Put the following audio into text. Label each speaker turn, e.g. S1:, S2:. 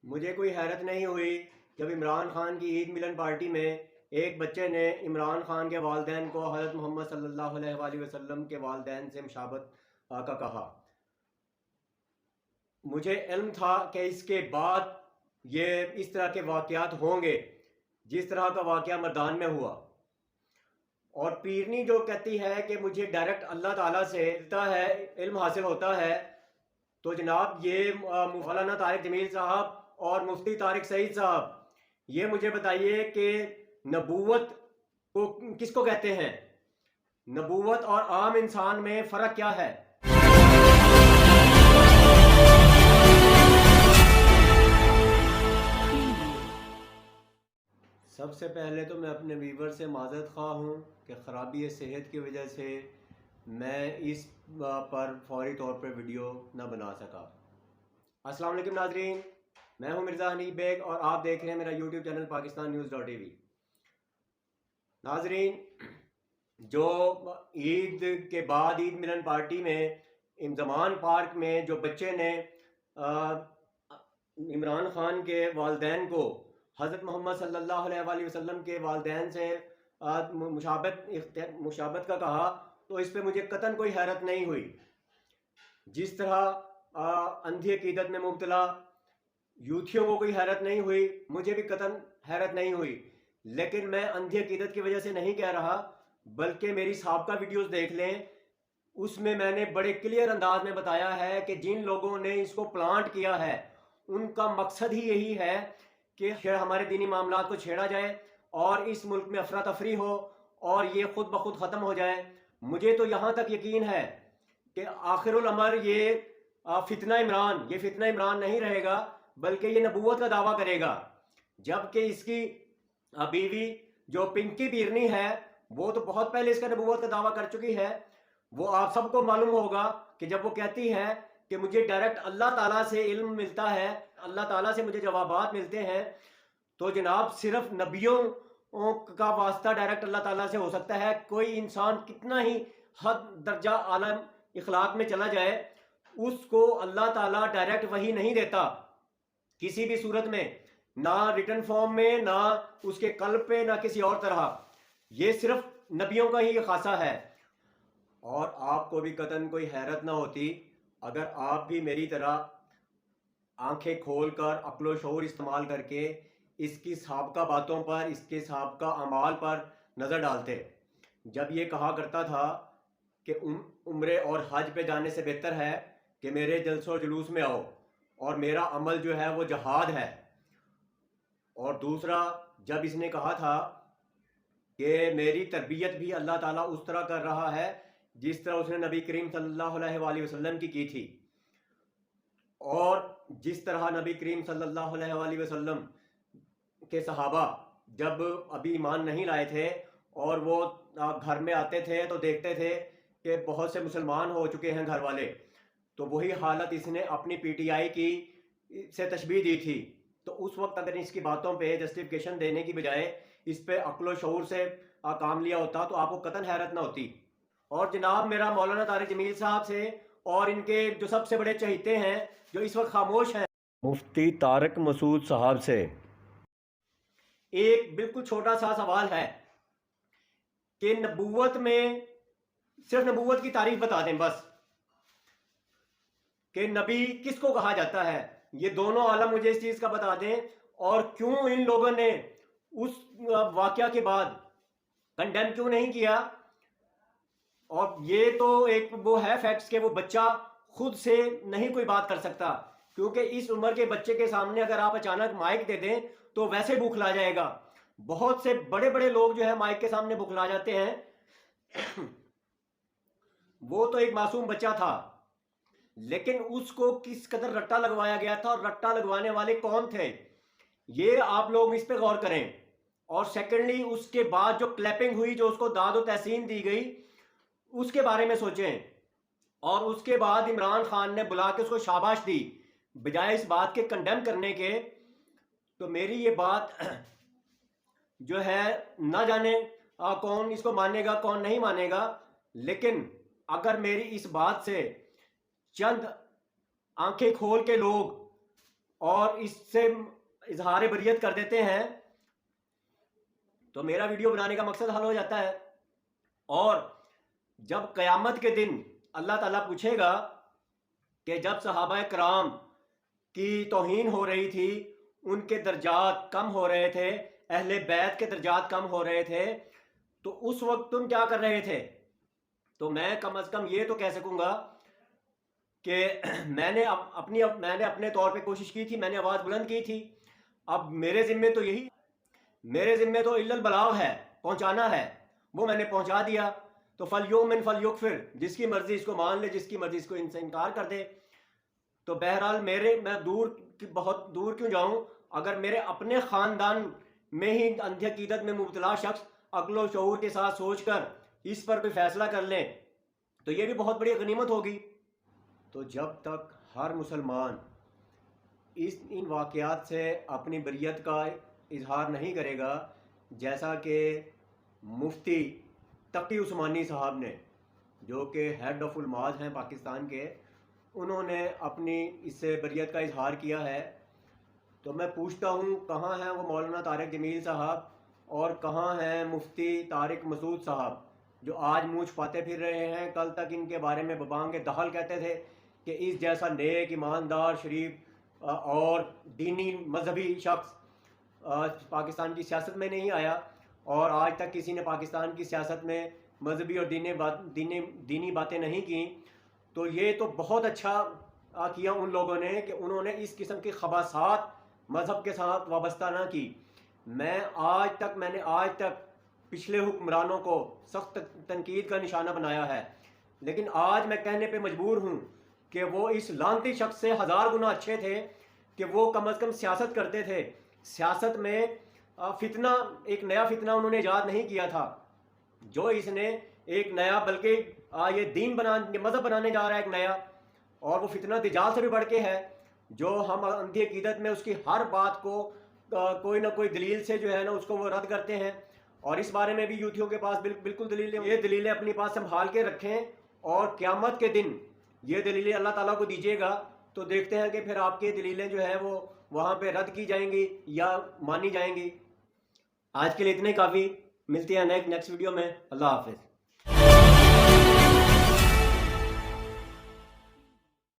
S1: مجھے کوئی حیرت نہیں ہوئی جب عمران خان کی عید ملن پارٹی میں ایک بچے نے عمران خان کے والدین کو حضرت محمد صلی اللہ علیہ وآلہ وسلم کے والدین سے مشابہت کا کہا۔ مجھے علم تھا کہ اس کے بعد یہ اس طرح کے واقعات ہوں گے جس طرح کا واقعہ مردان میں ہوا۔ اور پیرنی جو کہتی ہے کہ مجھے ڈائریکٹ اللہ تعالیٰ سے ہے علم حاصل ہوتا ہے، تو جناب یہ مولانا طارق جمیل صاحب اور مفتی طارق سعید صاحب، یہ مجھے بتائیے کہ نبوت کو کس کو کہتے ہیں؟ نبوت اور عام انسان میں فرق کیا ہے؟ سب سے پہلے تو میں اپنے ویور سے معذرت خواہ ہوں کہ خرابی صحت کی وجہ سے میں اس پر فوری طور پر ویڈیو نہ بنا سکا۔ السلام علیکم ناظرین، میں ہوں مرزا حنیف بیگ اور آپ دیکھ رہے ہیں میرا YouTube channel Pakistan news .tv۔ ناظرین، جو عید کے بعد عید ملن پارٹی میں انضمان پارک میں جو بچے نے عمران خان کے والدین کو حضرت محمد صلی اللہ علیہ وآلہ وسلم کے والدین سے مشابہت کا کہا، تو اس پہ مجھے قطعاً کوئی حیرت نہیں ہوئی۔ جس طرح اندھی عقیدت میں مبتلا یوتھیوں کو کوئی حیرت نہیں ہوئی، مجھے بھی قطعاً حیرت نہیں ہوئی۔ لیکن میں اندھی عقیدت کی وجہ سے نہیں کہہ رہا، بلکہ میری سابقہ ویڈیوز دیکھ لیں، اس میں میں نے بڑے کلیئر انداز میں بتایا ہے کہ جن لوگوں نے اس کو پلانٹ کیا ہے ان کا مقصد ہی یہی ہے کہ ہمارے دینی معاملات کو چھیڑا جائے اور اس ملک میں افراتفری ہو اور یہ خود بخود ختم ہو جائے۔ مجھے تو یہاں تک یقین ہے کہ آخر الامر یہ فتنہ عمران نہیں رہے گا، بلکہ یہ نبوت کا دعویٰ کرے گا۔ جبکہ اس کی بیوی جو پنکی پیرنی ہے وہ تو بہت پہلے اس کا نبوت کا دعویٰ کر چکی ہے۔ وہ آپ سب کو معلوم ہوگا کہ جب وہ کہتی ہے کہ مجھے ڈائریکٹ اللہ تعالیٰ سے علم ملتا ہے، اللہ تعالیٰ سے مجھے جوابات ملتے ہیں، تو جناب صرف نبیوں کا واسطہ ڈائریکٹ اللہ تعالیٰ سے ہو سکتا ہے۔ کوئی انسان کتنا ہی حد درجہ عالم اخلاق میں چلا جائے، اس کو اللہ تعالیٰ ڈائریکٹ وحی نہیں دیتا کسی بھی صورت میں، نہ ریٹن فارم میں، نہ اس کے قلب پہ، نہ کسی اور طرح۔ یہ صرف نبیوں کا ہی خاصہ ہے۔ اور آپ کو بھی قطعاً کوئی حیرت نہ ہوتی اگر آپ بھی میری طرح آنکھیں کھول کر عقل و شعور استعمال کر کے اس کی سابقہ باتوں پر، اس کے سابقہ اعمال پر نظر ڈالتے۔ جب یہ کہا کرتا تھا کہ عمرے اور حج پہ جانے سے بہتر ہے کہ میرے جلسوں و جلوس میں آؤ، اور میرا عمل جو ہے وہ جہاد ہے۔ اور دوسرا، جب اس نے کہا تھا کہ میری تربیت بھی اللہ تعالیٰ اس طرح کر رہا ہے جس طرح اس نے نبی کریم صلی اللہ علیہ وآلہ وسلم کی تھی، اور جس طرح نبی کریم صلی اللہ علیہ وآلہ وسلم کے صحابہ جب ابھی ایمان نہیں لائے تھے اور وہ گھر میں آتے تھے تو دیکھتے تھے کہ بہت سے مسلمان ہو چکے ہیں گھر والے، تو وہی حالت اس نے اپنی پی ٹی آئی کی سے تشبیہ دی تھی۔ تو اس وقت اگر اس کی باتوں پہ جسٹیفیکیشن دینے کی بجائے اس پہ عقل و شعور سے کام لیا ہوتا تو آپ کو قطعاً حیرت نہ ہوتی۔ اور جناب میرا مولانا طارق جمیل صاحب سے اور ان کے جو سب سے بڑے چہیتے ہیں جو اس وقت خاموش ہیں، مفتی طارق مسعود صاحب سے ایک بالکل چھوٹا سا سوال ہے کہ نبوت میں صرف نبوت کی تعریف بتا دیں بس، کہ نبی کس کو کہا جاتا ہے، یہ دونوں عالم مجھے اس چیز کا بتا دیں، اور کیوں ان لوگوں نے اس واقعہ کے بعد کنڈیم کیوں نہیں کیا۔ اور یہ تو ایک وہ ہے فیکٹس کہ وہ بچہ خود سے نہیں کوئی بات کر سکتا، کیونکہ اس عمر کے بچے کے سامنے اگر آپ اچانک مائک دے دیں تو ویسے بوکھلا جائے گا۔ بہت سے بڑے بڑے لوگ جو ہے مائک کے سامنے بوکھلا جاتے ہیں۔ وہ تو ایک معصوم بچہ تھا، لیکن اس کو کس قدر رٹا لگوایا گیا تھا، اور رٹا لگوانے والے کون تھے، یہ آپ لوگ اس پہ غور کریں۔ اور سیکنڈلی اس کے بعد جو کلیپنگ ہوئی، جو اس کو داد و تحسین دی گئی، اس کے بارے میں سوچیں۔ اور اس کے بعد عمران خان نے بلا کے اس کو شاباش دی بجائے اس بات کے کنڈیم کرنے کے۔ تو میری یہ بات جو ہے نہ جانے کون اس کو مانے گا کون نہیں مانے گا، لیکن اگر میری اس بات سے چند آنکھیں کھول کے لوگ اور اس سے اظہار بریت کر دیتے ہیں تو میرا ویڈیو بنانے کا مقصد حل ہو جاتا ہے. اور جب قیامت کے دن اللہ تعالیٰ پوچھے گا کہ جب صحابہ کرام کی توہین ہو رہی تھی، ان کے درجات کم ہو رہے تھے، اہل بیت کے درجات کم ہو رہے تھے، تو اس وقت تم کیا کر رہے تھے؟ تو میں کم از کم یہ تو کہہ سکوں گا کہ میں نے اپنے طور پہ کوشش کی تھی، میں نے آواز بلند کی تھی. اب میرے ذمے تو الا البلاغ ہے، پہنچانا ہے، وہ میں نے پہنچا دیا. تو فلیؤمن فلیکفر، جس کی مرضی اس کو مان لے، جس کی مرضی اس کو ان سے انکار کر دے. تو بہرحال میں بہت دور کیوں جاؤں، اگر میرے اپنے خاندان میں ہی اندھی عقیدت میں مبتلا شخص عقل و شعور کے ساتھ سوچ کر اس پر کوئی فیصلہ کر لیں تو یہ بھی بہت بڑی غنیمت ہوگی. تو جب تک ہر مسلمان ان واقعات سے اپنی بریت کا اظہار نہیں کرے گا، جیسا کہ مفتی تقی عثمانی صاحب نے، جو کہ ہیڈ آف علماء ہیں پاکستان کے، انہوں نے اپنی اس سے بریت کا اظہار کیا ہے، تو میں پوچھتا ہوں کہاں ہیں وہ مولانا طارق جمیل صاحب اور کہاں ہیں مفتی طارق مسعود صاحب، جو آج منہ چھپاتے پھر رہے ہیں. کل تک ان کے بارے میں ببانگ دہل کہتے تھے کہ اس جیسا نیک، ایماندار، شریف اور دینی مذہبی شخص پاکستان کی سیاست میں نہیں آیا، اور آج تک کسی نے پاکستان کی سیاست میں مذہبی اور دینی باتیں نہیں کیں. تو یہ تو بہت اچھا کیا ان لوگوں نے کہ انہوں نے اس قسم کی خباثات مذہب کے ساتھ وابستہ نہ کی. میں نے آج تک پچھلے حکمرانوں کو سخت تنقید کا نشانہ بنایا ہے، لیکن آج میں کہنے پہ مجبور ہوں کہ وہ اس لعنتی شخص سے 1000 گنا اچھے تھے کہ وہ کم از کم سیاست کرتے تھے. سیاست میں فتنہ، ایک نیا فتنہ انہوں نے ایجاد نہیں کیا تھا، جو اس نے ایک نیا، بلکہ یہ مذہب بنانے جا رہا ہے ایک نیا، اور وہ فتنہ دجال سے بھی بڑھ کے ہے، جو ہم اندھی عقیدت میں اس کی ہر بات کو کوئی نہ کوئی دلیل سے جو ہے نا اس کو وہ رد کرتے ہیں. اور اس بارے میں بھی یوتھیوں کے پاس بالکل دلیلیں، یہ دلیلیں اپنی پاس سنبھال کے رکھیں، اور قیامت کے دن یہ دلیلیں اللہ تعالیٰ کو دیجیے گا تو دیکھتے ہیں کہ پھر آپ کی دلیلیں جو ہے وہ وہاں پہ رد کی جائیں گی یا مانی جائیں گی. آج کے لیے اتنے کافی، ملتے ہیں نیکسٹ ویڈیو میں. اللہ حافظ.